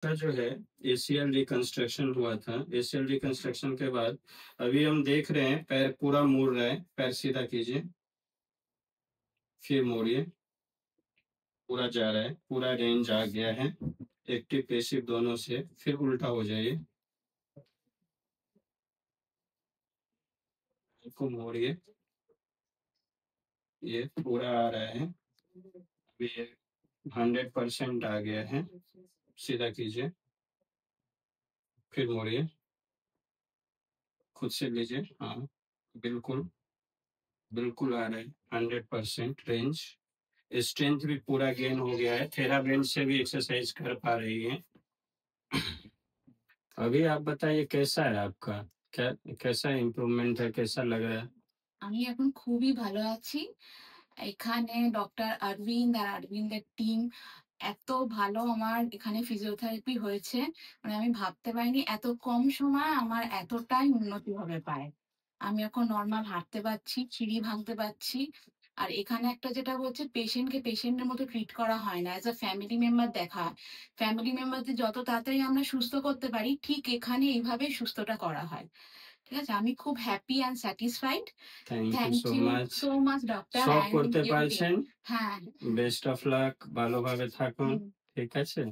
का जो है एसीएल रिकंस्ट्रक्शन हुआ था। एसीएल रिकंस्ट्रक्शन के बाद अभी हम देख रहे हैं पैर पूरा मुड़ रहा है। पैर सीधा कीजिए, फिर मोड़िए, पूरा जा रहा है, पूरा रेंज आ गया है एक्टिव पैसिव दोनों से। फिर उल्टा हो जाइए, इसको मोड़िए, ये पूरा आ रहा है। अभी ये 100% आ गया है। सीधा कीजिए, फिर मोड़िए, खुद से लीजिए। हाँ, बिल्कुल बिल्कुल आ रहा है 100% रेंज। स्ट्रेंथ भी पूरा गेन हो गया है। थेराबेंड से भी एक्सरसाइज कर पा रही है। अभी आप बताइए कैसा है आपका, क्या कैसा इम्प्रूवमेंट है, कैसा लग रहा है? আমি এখন খুবই ভালো আছি। এখানে ডক্টর অরবিন্দ আর অরবিন্দের টিম এত ভালো আমার এখানে ফিজিওথেরাপি হয়েছে, মানে আমি ভাবতে পারিনি এত কম সময়ে আমার এতটাই উন্নতি হবে পায়ে। আমি এখন নরমাল হাঁটতে পারছি, সিঁড়ি ভাঙতে পারছি। আর এখানে একটা যেটা হচ্ছে পেশেন্টকে পেশেন্টের মতো ট্রিট করা হয় না, অ্যাজ আ ফ্যামিলি মেম্বার দেখা হয়। ফ্যামিলি মেম্বারদের যত তাড়াতাড়ি আমরা সুস্থ করতে পারি ঠিক এখানে এইভাবেই সুস্থটা করা হয়। ঠিক আছে? আমি খুব happy and satisfied. Thank you thank so you much. So much doctor সব অ্যান্ড করতে ইয়োর টিম। পারছেন, হ্যাঁ, বেস্ট অফ লাক, ভালোভাবে থাকুন। হুম। ঠিক আছে।